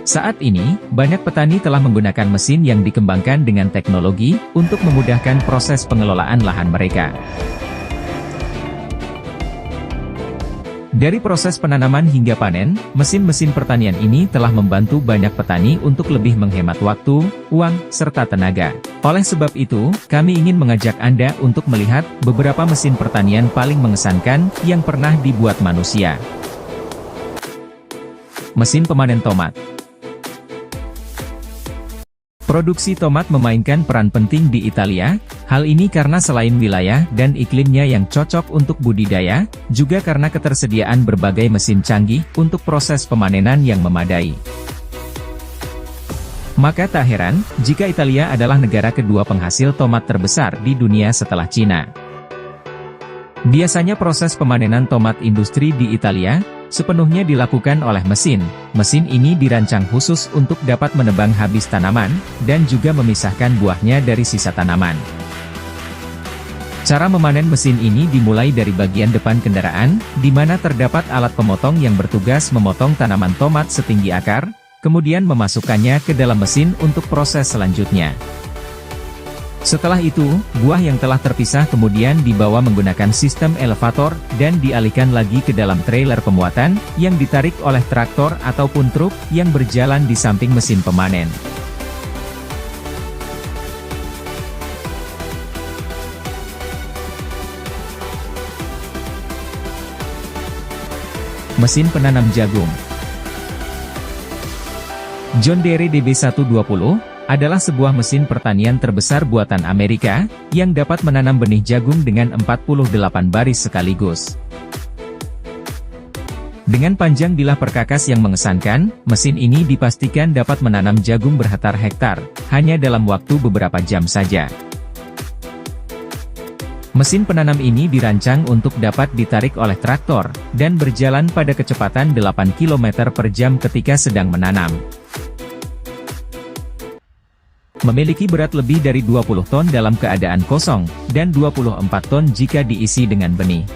Saat ini, banyak petani telah menggunakan mesin yang dikembangkan dengan teknologi untuk memudahkan proses pengelolaan lahan mereka. Dari proses penanaman hingga panen, mesin-mesin pertanian ini telah membantu banyak petani untuk lebih menghemat waktu, uang, serta tenaga. Oleh sebab itu, kami ingin mengajak Anda untuk melihat beberapa mesin pertanian paling mengesankan yang pernah dibuat manusia. Mesin pemanen tomat. Produksi tomat memainkan peran penting di Italia, hal ini karena selain wilayah dan iklimnya yang cocok untuk budidaya, juga karena ketersediaan berbagai mesin canggih untuk proses pemanenan yang memadai. Maka tak heran, jika Italia adalah negara kedua penghasil tomat terbesar di dunia setelah Cina. Biasanya proses pemanenan tomat industri di Italia sepenuhnya dilakukan oleh mesin. Mesin ini dirancang khusus untuk dapat menebang habis tanaman, dan juga memisahkan buahnya dari sisa tanaman. Cara memanen mesin ini dimulai dari bagian depan kendaraan, di mana terdapat alat pemotong yang bertugas memotong tanaman tomat setinggi akar, kemudian memasukkannya ke dalam mesin untuk proses selanjutnya. Setelah itu, buah yang telah terpisah kemudian dibawa menggunakan sistem elevator, dan dialihkan lagi ke dalam trailer pemuatan, yang ditarik oleh traktor ataupun truk, yang berjalan di samping mesin pemanen. Mesin penanam jagung. John Deere DB120 adalah sebuah mesin pertanian terbesar buatan Amerika, yang dapat menanam benih jagung dengan 48 baris sekaligus. Dengan panjang bilah perkakas yang mengesankan, mesin ini dipastikan dapat menanam jagung berhektar-hektar, hanya dalam waktu beberapa jam saja. Mesin penanam ini dirancang untuk dapat ditarik oleh traktor, dan berjalan pada kecepatan 8 km per jam ketika sedang menanam. Memiliki berat lebih dari 20 ton dalam keadaan kosong, dan 24 ton jika diisi dengan benih.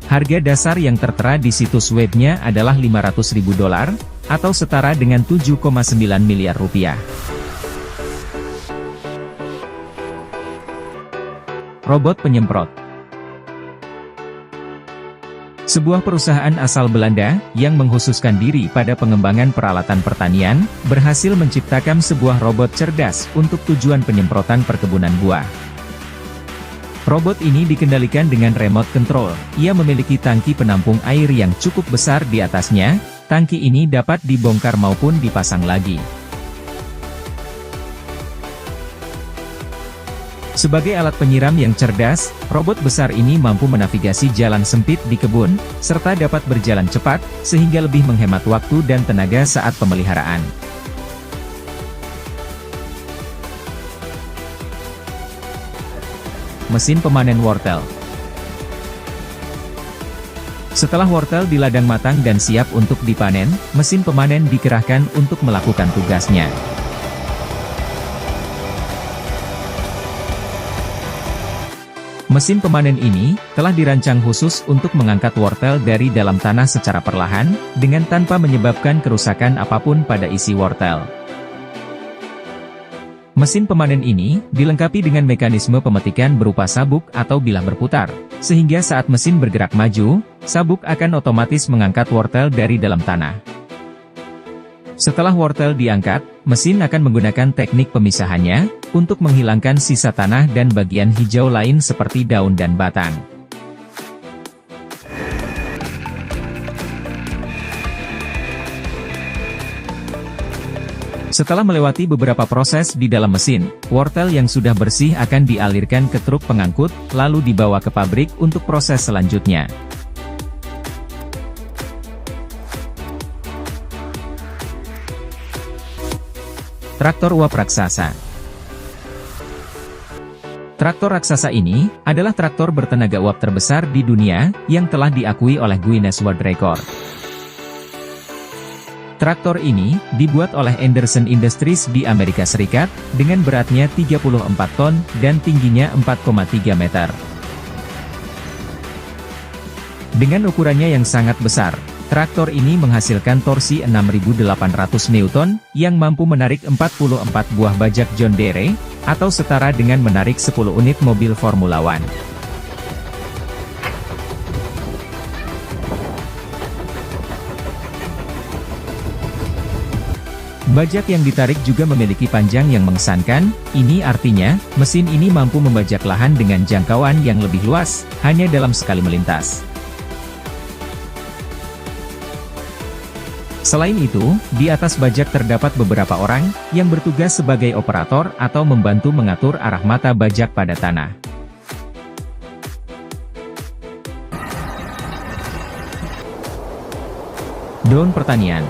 Harga dasar yang tertera di situs webnya adalah $500.000, atau setara dengan 7,9 miliar rupiah. Robot penyemprot. Sebuah perusahaan asal Belanda, yang mengkhususkan diri pada pengembangan peralatan pertanian, berhasil menciptakan sebuah robot cerdas untuk tujuan penyemprotan perkebunan buah. Robot ini dikendalikan dengan remote control. Ia memiliki tangki penampung air yang cukup besar di atasnya. Tangki ini dapat dibongkar maupun dipasang lagi. Sebagai alat penyiram yang cerdas, robot besar ini mampu menavigasi jalan sempit di kebun, serta dapat berjalan cepat, sehingga lebih menghemat waktu dan tenaga saat pemeliharaan. Mesin pemanen wortel. Setelah wortel di ladang matang dan siap untuk dipanen, mesin pemanen dikerahkan untuk melakukan tugasnya. Mesin pemanen ini telah dirancang khusus untuk mengangkat wortel dari dalam tanah secara perlahan, dengan tanpa menyebabkan kerusakan apapun pada isi wortel. Mesin pemanen ini dilengkapi dengan mekanisme pemetikan berupa sabuk atau bilah berputar, sehingga saat mesin bergerak maju, sabuk akan otomatis mengangkat wortel dari dalam tanah. Setelah wortel diangkat, mesin akan menggunakan teknik pemisahannya, untuk menghilangkan sisa tanah dan bagian hijau lain seperti daun dan batang. Setelah melewati beberapa proses di dalam mesin, wortel yang sudah bersih akan dialirkan ke truk pengangkut, lalu dibawa ke pabrik untuk proses selanjutnya. Traktor uap raksasa. Traktor raksasa ini adalah traktor bertenaga uap terbesar di dunia, yang telah diakui oleh Guinness World Record. Traktor ini dibuat oleh Anderson Industries di Amerika Serikat, dengan beratnya 34 ton dan tingginya 4,3 meter. Dengan ukurannya yang sangat besar, Traktor ini menghasilkan torsi 6.800 Newton, yang mampu menarik 44 buah bajak John Deere, atau setara dengan menarik 10 unit mobil Formula One. Bajak yang ditarik juga memiliki panjang yang mengesankan, ini artinya, mesin ini mampu membajak lahan dengan jangkauan yang lebih luas, hanya dalam sekali melintas. Selain itu, di atas bajak terdapat beberapa orang, yang bertugas sebagai operator atau membantu mengatur arah mata bajak pada tanah. Drone pertanian.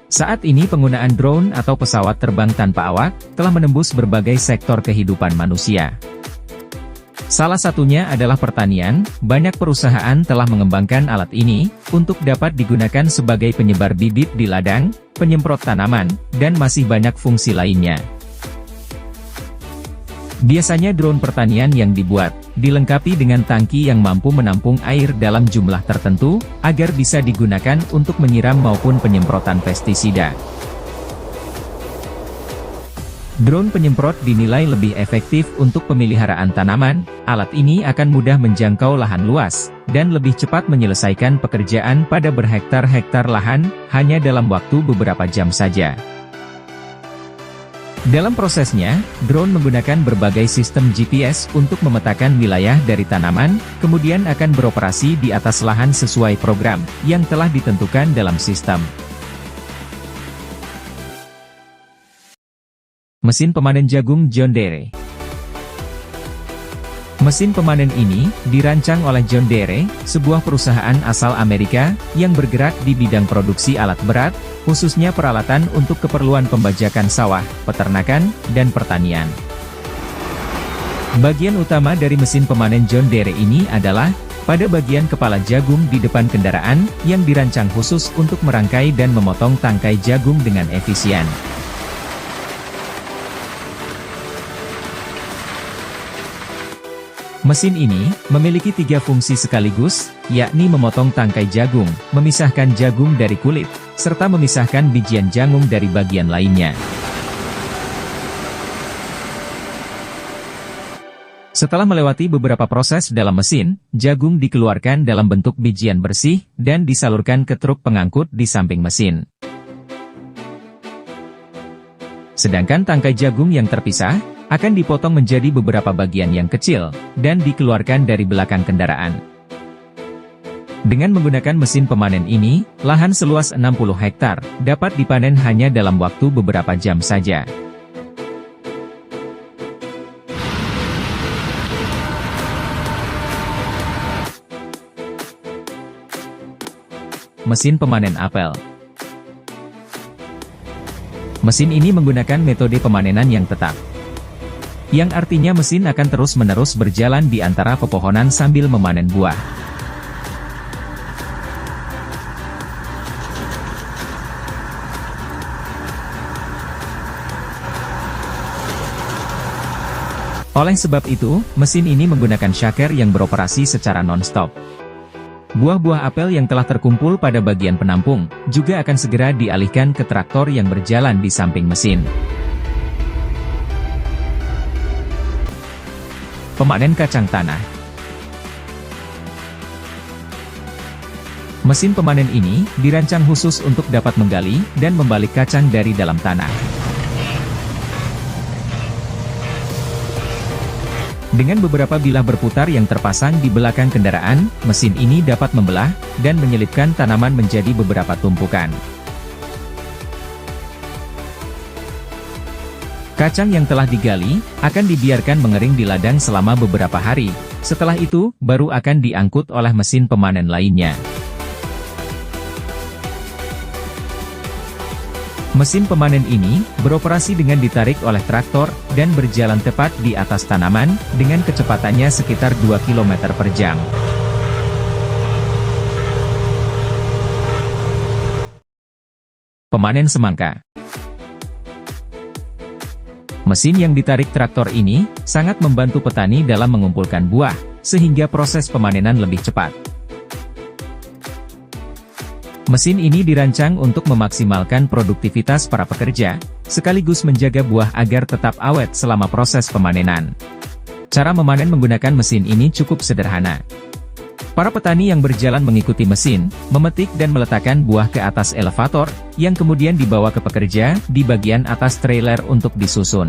Saat ini penggunaan drone atau pesawat terbang tanpa awak, telah menembus berbagai sektor kehidupan manusia. Salah satunya adalah pertanian. Banyak perusahaan telah mengembangkan alat ini, untuk dapat digunakan sebagai penyebar bibit di ladang, penyemprot tanaman, dan masih banyak fungsi lainnya. Biasanya drone pertanian yang dibuat, dilengkapi dengan tangki yang mampu menampung air dalam jumlah tertentu, agar bisa digunakan untuk menyiram maupun penyemprotan pestisida. Drone penyemprot dinilai lebih efektif untuk pemeliharaan tanaman. Alat ini akan mudah menjangkau lahan luas, dan lebih cepat menyelesaikan pekerjaan pada berhektar-hektar lahan, hanya dalam waktu beberapa jam saja. Dalam prosesnya, drone menggunakan berbagai sistem GPS untuk memetakan wilayah dari tanaman, kemudian akan beroperasi di atas lahan sesuai program yang telah ditentukan dalam sistem. Mesin pemanen jagung John Deere. Mesin pemanen ini dirancang oleh John Deere, sebuah perusahaan asal Amerika yang bergerak di bidang produksi alat berat, khususnya peralatan untuk keperluan pembajakan sawah, peternakan, dan pertanian. Bagian utama dari mesin pemanen John Deere ini adalah pada bagian kepala jagung di depan kendaraan yang dirancang khusus untuk merangkai dan memotong tangkai jagung dengan efisien. Mesin ini memiliki 3 fungsi sekaligus, yakni memotong tangkai jagung, memisahkan jagung dari kulit, serta memisahkan bijian jagung dari bagian lainnya. Setelah melewati beberapa proses dalam mesin, jagung dikeluarkan dalam bentuk bijian bersih, dan disalurkan ke truk pengangkut di samping mesin. Sedangkan tangkai jagung yang terpisah, akan dipotong menjadi beberapa bagian yang kecil, dan dikeluarkan dari belakang kendaraan. Dengan menggunakan mesin pemanen ini, lahan seluas 60 hektar, dapat dipanen hanya dalam waktu beberapa jam saja. Mesin pemanen apel. Mesin ini menggunakan metode pemanenan yang tetap, yang artinya mesin akan terus-menerus berjalan di antara pepohonan sambil memanen buah. Oleh sebab itu, mesin ini menggunakan shaker yang beroperasi secara non-stop. Buah-buah apel yang telah terkumpul pada bagian penampung, juga akan segera dialihkan ke traktor yang berjalan di samping mesin. Pemanen kacang tanah. Mesin pemanen ini dirancang khusus untuk dapat menggali dan membalik kacang dari dalam tanah. Dengan beberapa bilah berputar yang terpasang di belakang kendaraan, mesin ini dapat membelah dan menyelipkan tanaman menjadi beberapa tumpukan. Kacang yang telah digali, akan dibiarkan mengering di ladang selama beberapa hari. Setelah itu, baru akan diangkut oleh mesin pemanen lainnya. Mesin pemanen ini, beroperasi dengan ditarik oleh traktor, dan berjalan tepat di atas tanaman, dengan kecepatannya sekitar 2 km per jam. Pemanen semangka. Mesin yang ditarik traktor ini, sangat membantu petani dalam mengumpulkan buah, sehingga proses pemanenan lebih cepat. Mesin ini dirancang untuk memaksimalkan produktivitas para pekerja, sekaligus menjaga buah agar tetap awet selama proses pemanenan. Cara memanen menggunakan mesin ini cukup sederhana. Para petani yang berjalan mengikuti mesin, memetik dan meletakkan buah ke atas elevator, yang kemudian dibawa ke pekerja di bagian atas trailer untuk disusun.